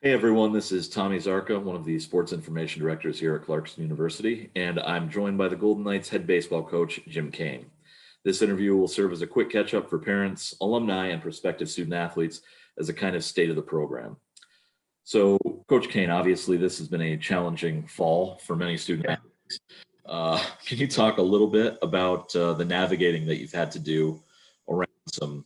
Hey everyone, this is Tommy Zarka, one of the sports information directors here at Clarkson University, and I'm joined by the Golden Knights head baseball coach, Jim Kane. This interview will serve as a quick catch up for parents, alumni, and prospective student athletes as a kind of state of the program. So, Coach Kane, obviously, this has been a challenging fall for many student Yeah. athletes. Can you talk a little bit about the navigating that you've had to do around some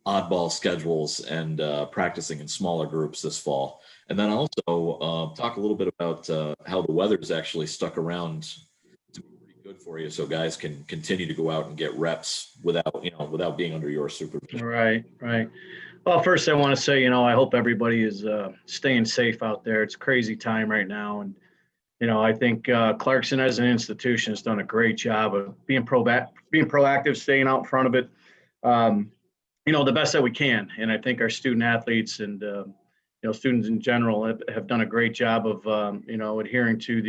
oddball schedules and practicing in smaller groups this fall? And then also talk a little bit about how the weather's actually stuck around to be pretty good for you, so guys can continue to go out and get reps without being under your supervision. Right, right. Well, first I want to say, I hope everybody is staying safe out there. It's a crazy time right now, and I think Clarkson as an institution has done a great job of being proactive, staying out in front of it. Um, the best that we can, and I think our student athletes and students in general have done a great job of adhering to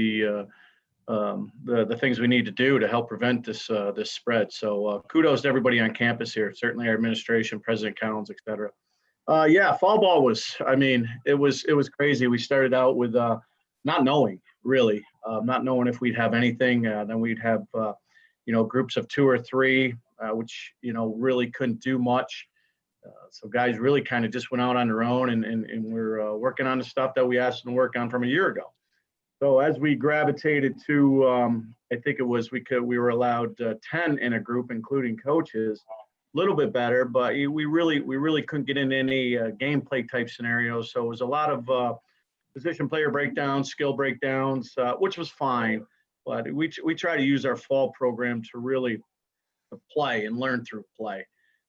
the things we need to do to help prevent this spread. So kudos to everybody on campus here. Certainly our administration, President Collins, et cetera. Yeah, fall ball was. I mean, it was crazy. We started out with not knowing really, not knowing if we'd have anything. Then we'd have groups of two or three, which really couldn't do much. So guys really kind of just went out on their own, and we're working on the stuff that we asked them to work on from a year ago. So as we gravitated to, I think it was we were allowed 10 in a group, including coaches. A little bit better, but we really couldn't get into any gameplay type scenarios. So it was a lot of position player breakdowns, skill breakdowns, which was fine. But we try to use our fall program to really play and learn through play,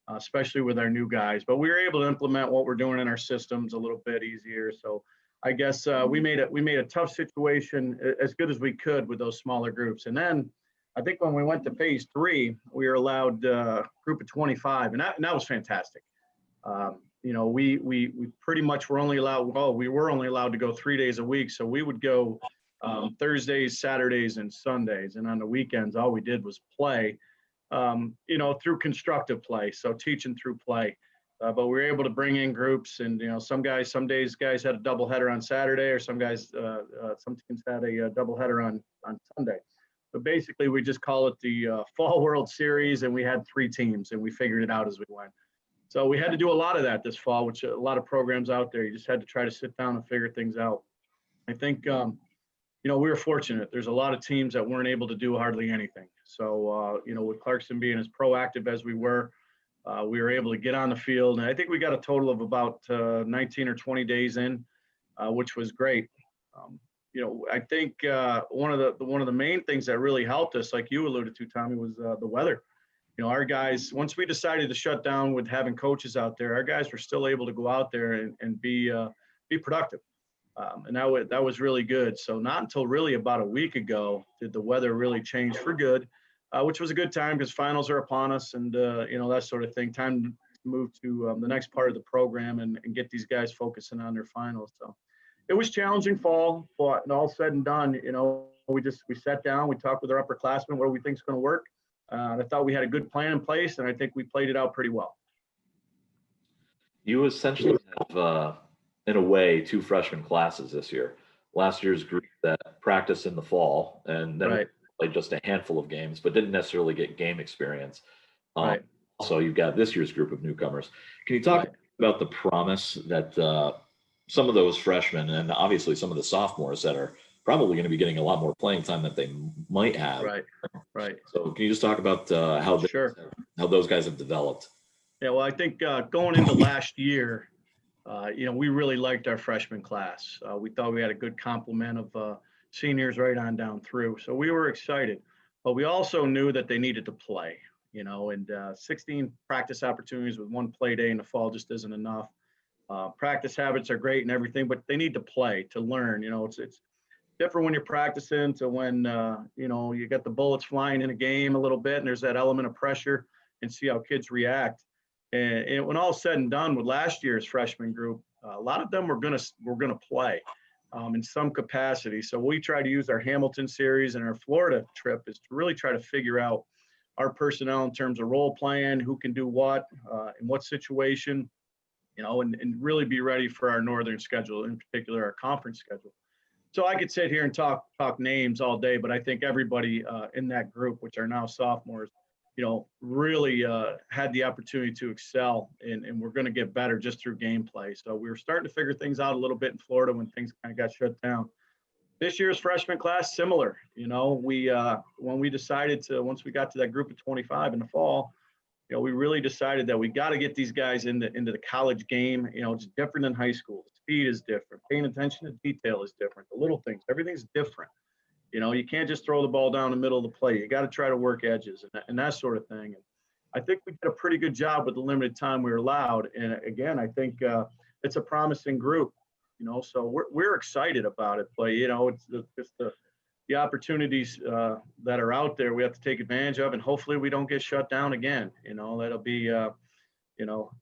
especially with our new guys. But we were able to implement what we're doing in our systems a little bit easier. So I guess we made a tough situation as good as we could with those smaller groups. And then I think when we went to phase three, we were allowed a group of 25, and that was fantastic. We pretty much were only allowed. Well, we were only allowed to go 3 days a week, so we would go Thursdays, Saturdays, and Sundays, and on the weekends, all we did was play. Through constructive play, so teaching through play. But we were able to bring in groups, and some days guys had a doubleheader on Saturday, or some teams had a doubleheader on Sunday. But basically, we just call it the Fall World Series, and we had three teams, and we figured it out as we went. So we had to do a lot of that this fall, which a lot of programs out there, you just had to try to sit down and figure things out. I think we were fortunate. There's a lot of teams that weren't able to do hardly anything. So with Clarkson being as proactive as we were able to get on the field, and I think we got a total of about 19 or 20 days in, which was great. I think one of the main things that really helped us, like you alluded to, Tommy, was the weather. Our guys, once we decided to shut down with having coaches out there, our guys were still able to go out there and be productive, and that was really good. So not until really about a week ago did the weather really change for good. Which was a good time because finals are upon us, and that sort of thing. Time to move to the next part of the program and get these guys focusing on their finals. So it was challenging fall, but all said and done, we sat down, we talked with our upperclassmen what we think is going to work. I thought we had a good plan in place, and I think we played it out pretty well. You essentially have, in a way, two freshman classes this year. Last year's group that practiced in the fall, and then Right, played just a handful of games, but didn't necessarily get game experience. Um, right, so you've got this year's group of newcomers. Can you talk right, about the promise that some of those freshmen and obviously some of the sophomores that are probably going to be getting a lot more playing time that they might have? right, right. So can you just talk about Sure. how those guys have developed? Yeah, well, I think going into last year, we really liked our freshman class. We thought we had a good complement of seniors right on down through. So we were excited, but we also knew that they needed to play, and 16 practice opportunities with one play day in the fall just isn't enough. Practice habits are great and everything, but they need to play to learn. It's different when you're practicing to when, you got the bullets flying in a game a little bit and there's that element of pressure and see how kids react. And when all said and done with last year's freshman group, a lot of them were gonna play in some capacity. So we try to use our Hamilton series and our Florida trip is to really try to figure out our personnel in terms of role playing, who can do what, in what situation, and really be ready for our northern schedule, in particular our conference schedule. So I could sit here and talk names all day, but I think everybody in that group, which are now sophomores, really had the opportunity to excel, and we're going to get better just through gameplay. So we were starting to figure things out a little bit in Florida when things kind of got shut down. This year's freshman class, similar. We when we decided to, once we got to that group of 25 in the fall, we really decided that we got to get these guys into the college game. It's different than high school. The speed is different. Paying attention to detail is different. The little things, everything's different. You can't just throw the ball down the middle of the play. You got to try to work edges and that sort of thing. And I think we did a pretty good job with the limited time we were allowed. And again, I think it's a promising group. So we're excited about it. But it's just the opportunities that are out there we have to take advantage of, and hopefully we don't get shut down again. That'll be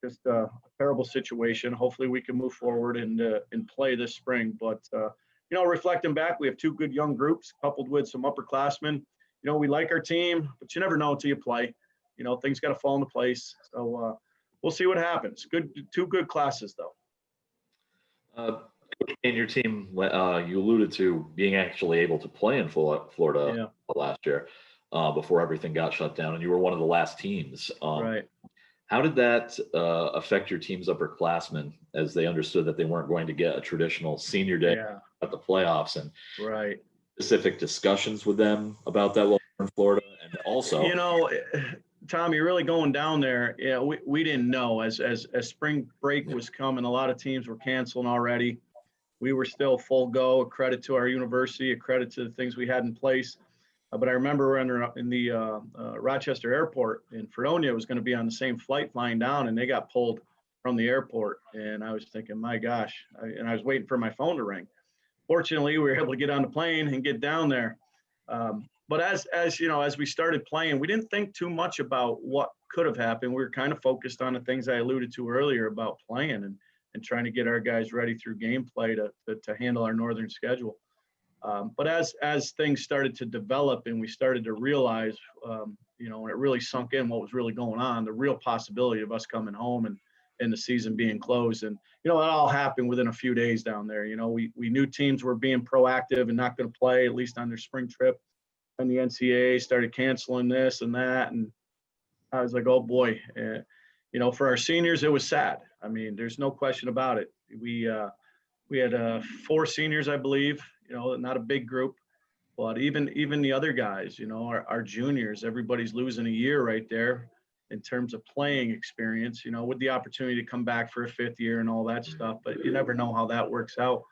just a terrible situation. Hopefully we can move forward and play this spring. But reflecting back, we have two good young groups coupled with some upperclassmen. We like our team, but you never know until you play. Things got to fall into place. So we'll see what happens. Two good classes though. In your team, you alluded to being actually able to play in Florida last year before everything got shut down, and you were one of the last teams. Right. How did that affect your team's upperclassmen as they understood that they weren't going to get a traditional senior day at the playoffs, and specific discussions with them about that while in Florida? And also, Tom, you're really going down there. We didn't know as spring break was coming. A lot of teams were canceling already. We were still full go. A credit to our university, a credit to the things we had in place. But I remember we're in the Rochester airport, and Fredonia was going to be on the same flight flying down, and they got pulled from the airport. And I was thinking, my gosh, I was waiting for my phone to ring. Fortunately, we were able to get on the plane and get down there. But as we started playing, we didn't think too much about what could have happened. We were kind of focused on the things I alluded to earlier about playing and trying to get our guys ready through gameplay to handle our northern schedule. But as things started to develop and we started to realize, and it really sunk in what was really going on, the real possibility of us coming home and the season being closed. And, it all happened within a few days down there. We knew teams were being proactive and not going to play, at least on their spring trip. And the NCAA started canceling this and that. And I was like, oh boy, for our seniors, it was sad. I mean, there's no question about it. We had 4 seniors, I believe, not a big group, but even the other guys, our juniors, everybody's losing a year right there in terms of playing experience, with the opportunity to come back for a 5th year and all that stuff, but you never know how that works out.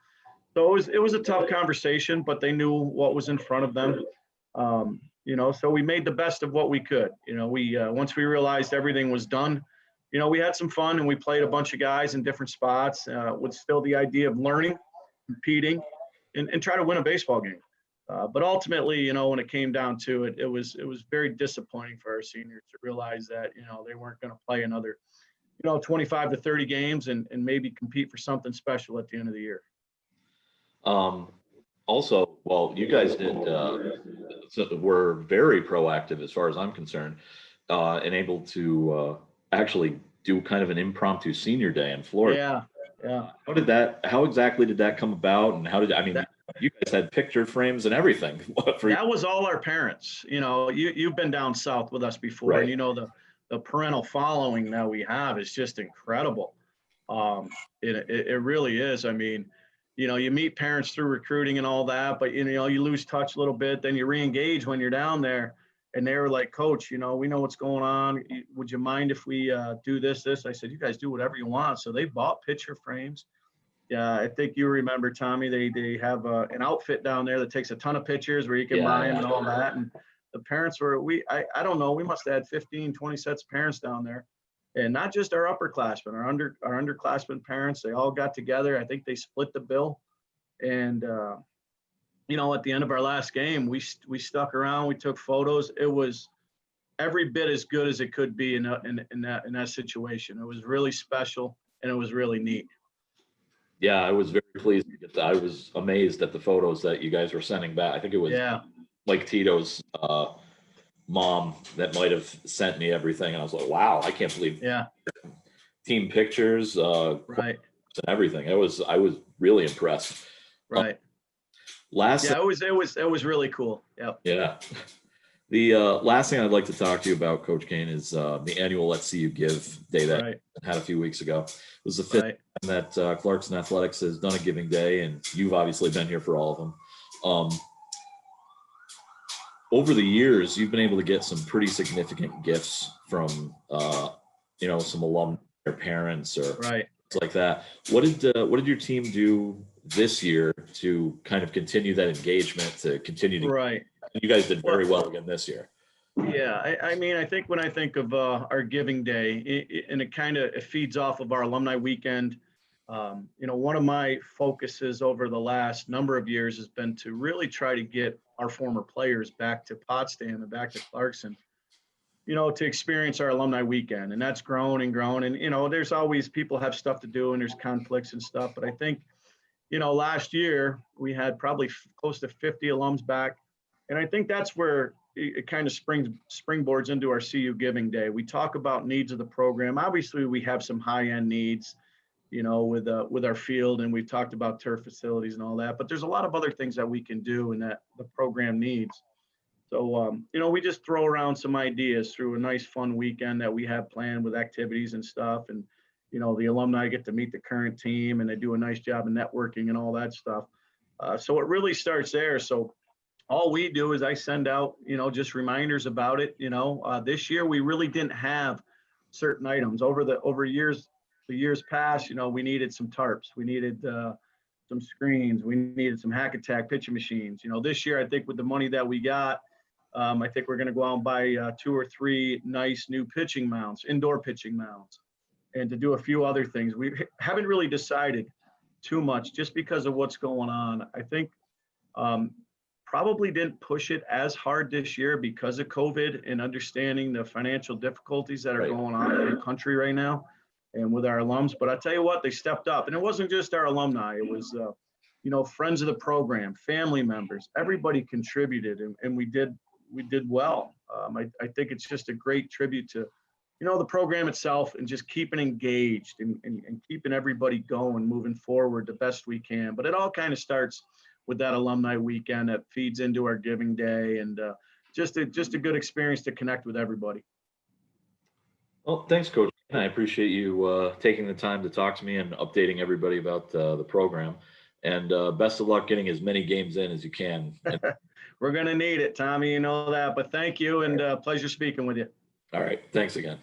So it was a tough conversation, but they knew what was in front of them. So we made the best of what we could. Once we realized everything was done, we had some fun and we played a bunch of guys in different spots with still the idea of learning, competing, and try to win a baseball game. But ultimately, when it came down to it, it was very disappointing for our seniors to realize that, they weren't going to play another, 25 to 30 games and maybe compete for something special at the end of the year. Also, well, you guys were very proactive as far as I'm concerned, and able to actually do kind of an impromptu senior day in Florida. Yeah. How exactly did that come about? And you guys had picture frames and everything. That was all our parents. You've been down south with us before, right. And the parental following that we have is just incredible. It really is. I mean, you meet parents through recruiting and all that, but you lose touch a little bit, then you re-engage when you're down there. And they were like, Coach, we know what's going on. Would you mind if we do this? I said, you guys do whatever you want. So they bought picture frames. Yeah, I think you remember, Tommy, they have an outfit down there that takes a ton of pictures where you can buy them and all that. And the parents were, I don't know, we must have had 15, 20 sets of parents down there. And not just our upperclassmen, our underclassmen parents, they all got together. I think they split the bill. And, at the end of our last game, we stuck around, we took photos. It was every bit as good as it could be in that situation. It was really special and it was really neat. Yeah, I was very pleased to get that. I was amazed at the photos that you guys were sending back. I think it was Mike Tito's mom that might have sent me everything. And I was like, wow, I can't believe team pictures, Right. and everything. I was really impressed. Um, Right. last thing, Yeah, it was really cool. Yep. yeah. The last thing I'd like to talk to you about, Coach Kane, is the annual Let's See You Give Day that Right. had a few weeks ago. It was the fifth Right. time that Clarkson Athletics has done a giving day, and you've obviously been here for all of them. Over the years, you've been able to get some pretty significant gifts from, some alumni, their parents, or Right. things like that. What did your team do this year to kind of continue that engagement? To continue to, Right. you guys did Well, very well again this year. yeah. I mean, I think when I think of our Giving Day, and it feeds off of our alumni weekend. One of my focuses over the last number of years has been to really try to get our former players back to Potsdam and back to Clarkson, to experience our alumni weekend. And that's grown and grown. And, there's always people have stuff to do and there's conflicts and stuff. But I think, last year we had probably close to 50 alums back. And I think that's where it kind of springboards into our CU Giving Day. We talk about needs of the program. Obviously, we have some high-end needs, with our field, and we've talked about turf facilities and all that. But there's a lot of other things that we can do and that the program needs. So, we just throw around some ideas through a nice, fun weekend that we have planned with activities and stuff. And, the alumni get to meet the current team and they do a nice job of networking and all that stuff. So it really starts there. So all we do is I send out, just reminders about it. This year we really didn't have certain items over the years past. We needed some tarps. We needed, some screens. We needed some hack attack pitching machines. This year, I think with the money that we got, I think we're going to go out and buy 2 or 3 nice new pitching mounts, indoor pitching mounts, and to do a few other things. We haven't really decided too much just because of what's going on. I think probably didn't push it as hard this year because of COVID and understanding the financial difficulties that are Right. going on in the country right now and with our alums. But I tell you what, they stepped up. And it wasn't just our alumni. It was, friends of the program, family members, everybody contributed, and we did well. I think it's just a great tribute to, the program itself and just keeping engaged and keeping everybody going, moving forward the best we can. But it all kind of starts with that alumni weekend that feeds into our Giving Day, and just a good experience to connect with everybody. Well, thanks, Coach. I appreciate you taking the time to talk to me and updating everybody about the program. And best of luck getting as many games in as you can. We're going to need it, Tommy, you know that. But thank you, and pleasure speaking with you. All right. Thanks again.